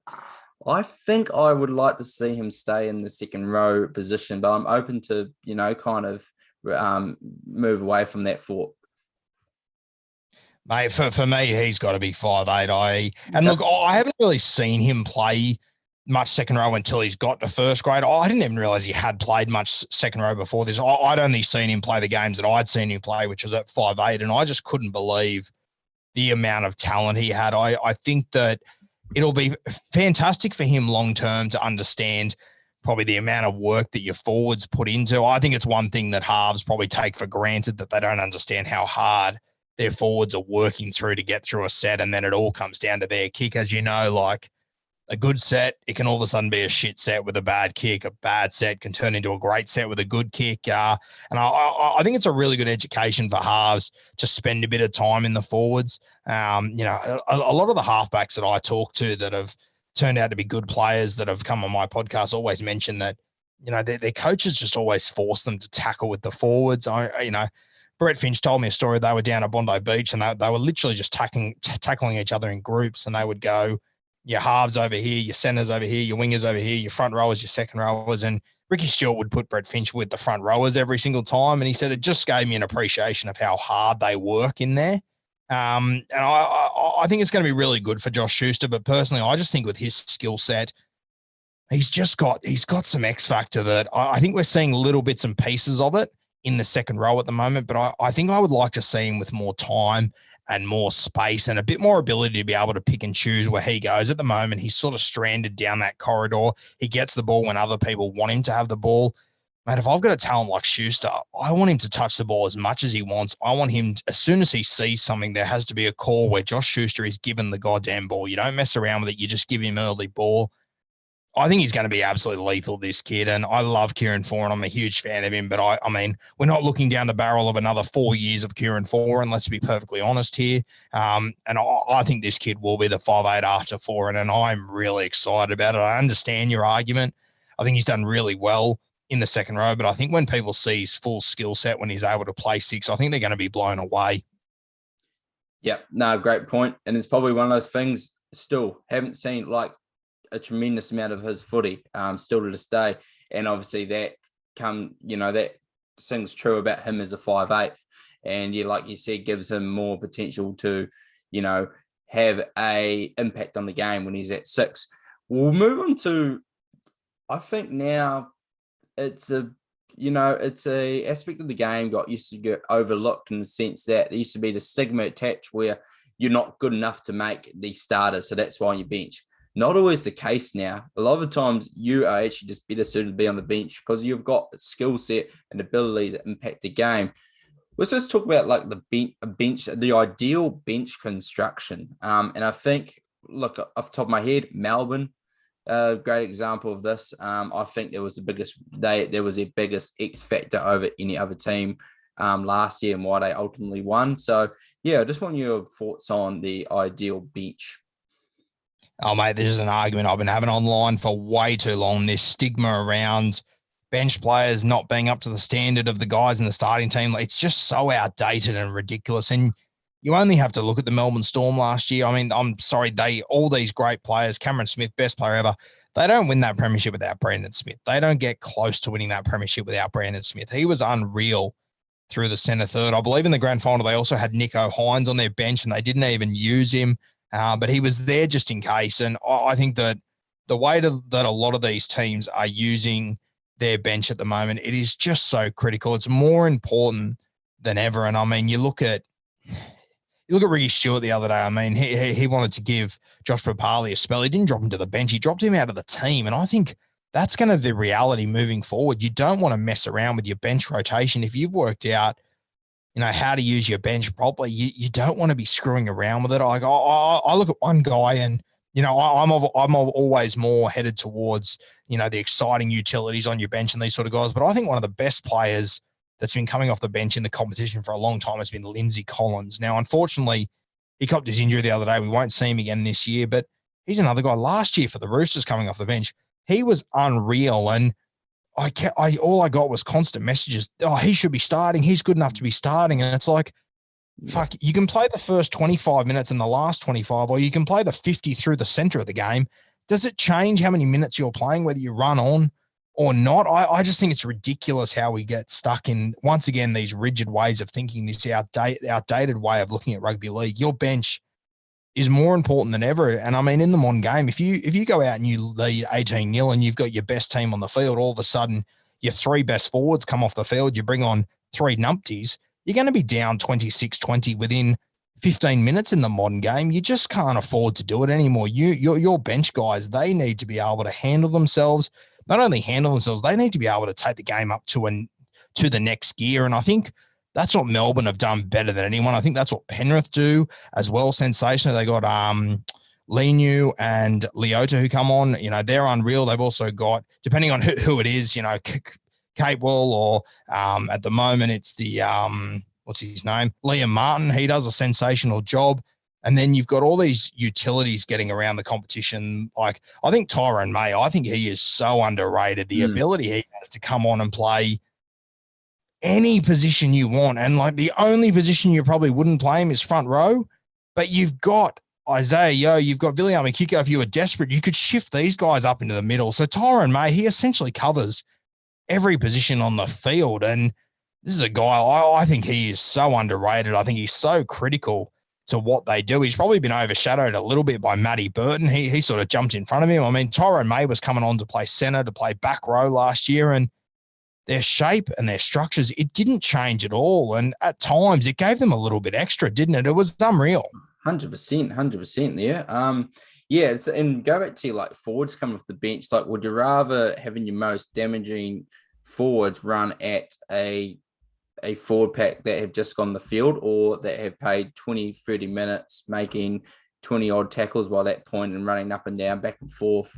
I think I would like to see him stay in the second row position, but I'm open to, kind of move away from that thought. Mate, for me, he's got to be 5'8". Look, I haven't really seen him play much second row until he's got to first grade. I didn't even realize he had played much second row before this. I'd only seen him play the games that I'd seen him play, which was at 5'8", and I just couldn't believe the amount of talent he had. I think that it'll be fantastic for him long-term to understand probably the amount of work that your forwards put into. I think it's one thing that halves probably take for granted, that they don't understand how hard their forwards are working through to get through a set, and then it all comes down to their kick. As you know, like a good set, it can all of a sudden be a shit set with a bad kick. A bad set can turn into a great set with a good kick. And I think it's a really good education for halves to spend a bit of time in the forwards. A lot of the halfbacks that I talk to that have turned out to be good players that have come on my podcast always mention that, their coaches just always force them to tackle with the forwards. Brett Finch told me a story. They were down at Bondi Beach, and they were literally just tackling each other in groups, and they would go, your halves over here, your centers over here, your wingers over here, your front rowers, your second rowers. And Ricky Stewart would put Brett Finch with the front rowers every single time. And he said it just gave me an appreciation of how hard they work in there. And I think it's going to be really good for Josh Schuster. But personally, I just think with his skill set, he's got some X factor that I think we're seeing little bits and pieces of it in the second row at the moment. But I think I would like to see him with more time and more space and a bit more ability to be able to pick and choose where he goes. At the moment, he's sort of stranded down that corridor. He gets the ball when other people want him to have the ball. Mate, if I've got a talent like Schuster, I want him to touch the ball as much as he wants. I want him, as soon as he sees something, there has to be a call where Josh Schuster is given the goddamn ball. You don't mess around with it. You just give him early ball. I think he's going to be absolutely lethal, this kid. And I love Kieran Foran. I'm a huge fan of him. But I mean, we're not looking down the barrel of another 4 years of Kieran Foran. Let's be perfectly honest here. And I think this kid will be the 5'8" after Foran. And I'm really excited about it. I understand your argument. I think he's done really well in the second row. But I think when people see his full skill set, when he's able to play six, I think they're going to be blown away. Yeah, no, great point. And it's probably one of those things still haven't seen, like, a tremendous amount of his footy still to this day, and obviously that sings true about him as a 5'8", and like you said, gives him more potential to have a impact on the game when he's at six. We'll move on to, I think now it's a aspect of the game used to get overlooked, in the sense that there used to be the stigma attached where you're not good enough to make the starters, so that's why on your bench. Not always the case now. A lot of the times you are actually just better suited to be on the bench because you've got the skill set and ability to impact the game. Let's just talk about like the ideal bench construction. And I think, look, off the top of my head, Melbourne, great example of this. I think there was their biggest X factor over any other team last year, and why they ultimately won. So yeah, I just want your thoughts on the ideal bench. Oh, mate, this is an argument I've been having online for way too long. This stigma around bench players not being up to the standard of the guys in the starting team. It's just so outdated and ridiculous. And you only have to look at the Melbourne Storm last year. I mean, I'm sorry, all these great players, Cameron Smith, best player ever, they don't win that premiership without Brandon Smith. They don't get close to winning that premiership without Brandon Smith. He was unreal through the centre third. I believe in the grand final, they also had Nico Hines on their bench, and they didn't even use him. But he was there just in case. And I think that the way that a lot of these teams are using their bench at the moment, it is just so critical. It's more important than ever. And I mean, you look at You look at Ricky Stewart the other day. I mean, he wanted to give Josh Papali a spell. He didn't drop him to the bench. He dropped him out of the team. And I think that's going to be the reality moving forward. You don't want to mess around with your bench rotation. If you've worked out, how to use your bench properly, you don't want to be screwing around with it. I look at one guy and, I'm always more headed towards, the exciting utilities on your bench and these sort of guys. But I think one of the best players that's been coming off the bench in the competition for a long time has been Lindsay Collins. Now, unfortunately, he copped his injury the other day. We won't see him again this year, but he's another guy last year for the Roosters coming off the bench. He was unreal. And all I got was constant messages. Oh, he should be starting. He's good enough to be starting. And it's like, fuck, you can play the first 25 minutes and the last 25, or you can play the 50 through the center of the game. Does it change how many minutes you're playing, whether you run on or not? I just think it's ridiculous how we get stuck in, once again, these rigid ways of thinking, this outdated way of looking at rugby league. Your bench is more important than ever. And I mean, in the modern game, if you go out and you lead 18-0 and you've got your best team on the field, all of a sudden your three best forwards come off the field, you bring on three numpties, you're going to be down 26-20 within 15 minutes in the modern game. You just can't afford to do it anymore. Your bench guys, they need to be able to handle themselves. Not only handle themselves, they need to be able to take the game up to the next gear. And I think that's what Melbourne have done better than anyone. I think that's what Penrith do as well. Sensational. They got Leniu and Leota who come on. They're unreal. They've also got, depending on who it is, Capewell, or at the moment it's the what's his name? Liam Martin. He does a sensational job. And then you've got all these utilities getting around the competition. Like, I think Tyrone May, I think he is so underrated. The ability he has to come on and play any position you want. And like, the only position you probably wouldn't play him is front row, but you've got Isaiah Yeo, you've got Viliame Kiko. If you were desperate, you could shift these guys up into the middle. So Tyrone May, he essentially covers every position on the field. And this is a guy, I think he is so underrated. I think he's so critical to what they do. He's probably been overshadowed a little bit by Matty Burton. He sort of jumped in front of him. I mean, Tyrone May was coming on to play center, to play back row last year, and their shape and their structures, it didn't change at all. And at times it gave them a little bit extra, didn't it? It was unreal. 100%. Yeah. And go back to like forwards coming off the bench. Like, would you rather having your most damaging forwards run at a forward pack that have just gone the field, or that have played 20, 30 minutes making 20 odd tackles by that point and running up and down, back and forth?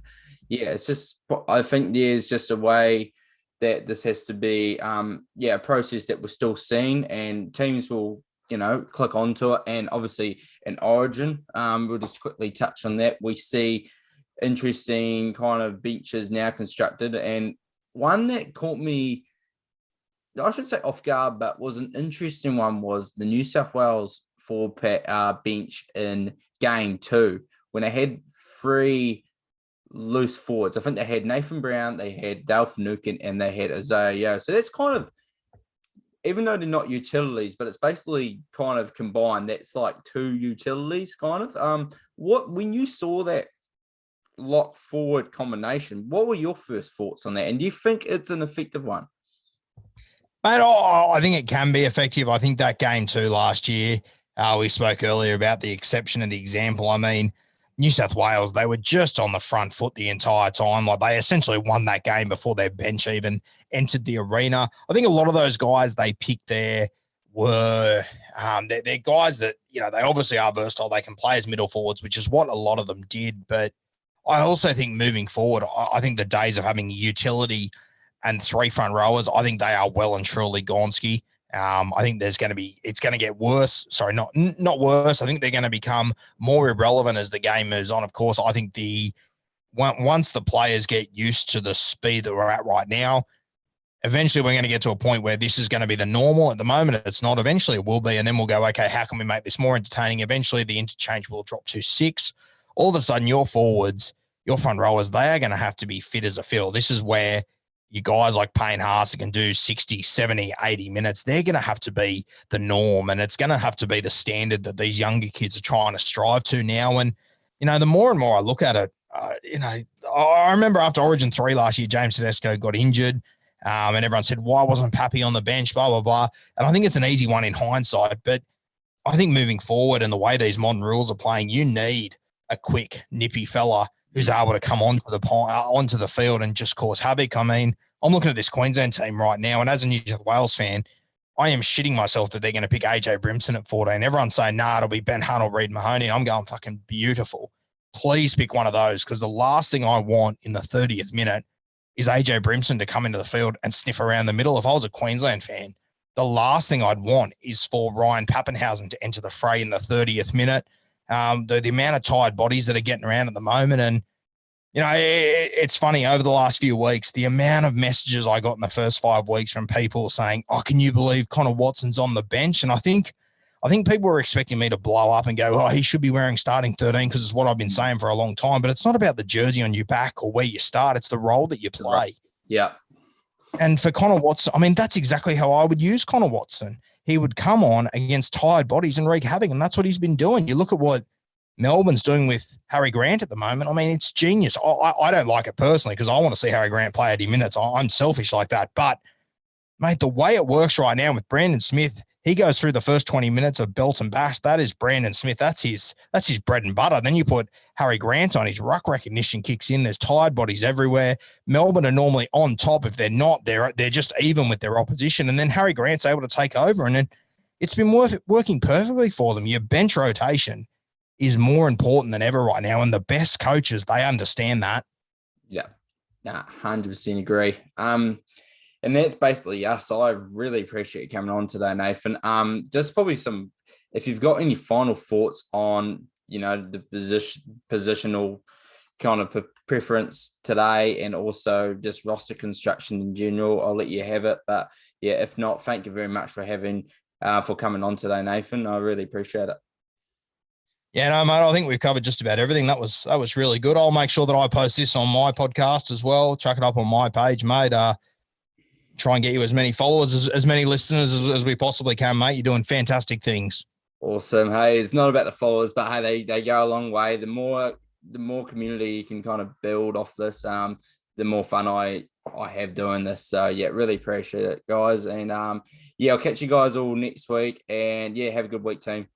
Yeah, it's just, I think there's just a way that this has to be, a process that we're still seeing, and teams will, click onto it. And obviously in Origin, we'll just quickly touch on that. We see interesting kind of benches now constructed, and one that caught me, I shouldn't say off guard, but was an interesting one, was the New South Wales bench in game 2, when they had 3 loose forwards. I think they had Nathan Brown, they had Dale Finucane, and they had Isaiah Yeo. So that's kind of, even though they're not utilities, but it's basically kind of combined. That's like 2 utilities kind of. When you saw that lock forward combination, what were your first thoughts on that? And do you think it's an effective one? Mate, I think it can be effective. I think that game 2 last year, we spoke earlier about the exception and the example. I mean, New South Wales, they were just on the front foot the entire time. Like, they essentially won that game before their bench even entered the arena. I think a lot of those guys they picked there were they're guys that, they obviously are versatile. They can play as middle forwards, which is what a lot of them did. But I also think moving forward, I think the days of having utility and 3 front rowers, I think they are well and truly gone ski. I think it's going to get worse. Sorry, not worse. I think they're going to become more irrelevant as the game moves on. Of course, I think once the players get used to the speed that we're at right now, eventually we're going to get to a point where this is going to be the normal. At the moment, it's not. Eventually it will be. And then we'll go, okay, how can we make this more entertaining? Eventually the interchange will drop to 6. All of a sudden your forwards, your front rowers, they are going to have to be fit as a fiddle. This is where you guys like Payne Haas can do 60, 70, 80 minutes. They're going to have to be the norm, and it's going to have to be the standard that these younger kids are trying to strive to now. And, the more and more I look at it, I remember after Origin 3 last year, James Tedesco got injured, and everyone said, why wasn't Pappy on the bench, blah, blah, blah. And I think it's an easy one in hindsight, but I think moving forward and the way these modern rules are playing, you need a quick, nippy fella who's able to come onto the field and just cause havoc. I mean, I'm looking at this Queensland team right now, and as a New South Wales fan, I am shitting myself that they're going to pick AJ Brimson at 14. Everyone's saying, nah, it'll be Ben Hunt or Reid Mahoney. I'm going fucking beautiful. Please pick one of those, because the last thing I want in the 30th minute is AJ Brimson to come into the field and sniff around the middle. If I was a Queensland fan, the last thing I'd want is for Ryan Pappenhausen to enter the fray in the 30th minute. The amount of tired bodies that are getting around at the moment. And, you know, it's funny, over the last few weeks, the amount of messages I got in the first 5 weeks from people saying, oh, can you believe Connor Watson's on the bench? And I think people were expecting me to blow up and go, oh, he should be wearing starting 13 because it's what I've been saying for a long time. But it's not about the jersey on your back or where you start. It's the role that you play. Yeah. And for Connor Watson, I mean, that's exactly how I would use Connor Watson. He would come on against tired bodies and wreak havoc, and that's what he's been doing. You look at what Melbourne's doing with Harry Grant at the moment. I mean, it's genius. I don't like it personally because I want to see Harry Grant play 80 minutes. I'm selfish like that. But, mate, the way it works right now with Brandon Smith, he goes through the first 20 minutes of belt and bash. That is Brandon Smith. That's his bread and butter. Then you put Harry Grant on, his ruck recognition kicks in. There's tired bodies everywhere. Melbourne are normally on top. If they're not, they're just even with their opposition. And then Harry Grant's able to take over. And then it's been working perfectly for them. Your bench rotation is more important than ever right now. And the best coaches, they understand that. Yeah. 100% agree. And that's basically us. I really appreciate you coming on today, Nathan. Just probably if you've got any final thoughts on, you know, the positional kind of preference today, and also just roster construction in general, I'll let you have it. But yeah, if not, thank you very much for coming on today, Nathan. I really appreciate it. Yeah, no, mate, I think we've covered just about everything. That was really good. I'll make sure that I post this on my podcast as well. Chuck it up on my page, mate. Try and get you as many followers, as many listeners as we possibly can, mate. You're doing fantastic things. Awesome. Hey, it's not about the followers, but hey, they go a long way. The more community you can kind of build off this, the more fun I have doing this. So yeah, really appreciate it, guys. And yeah, I'll catch you guys all next week. And yeah, have a good week, team.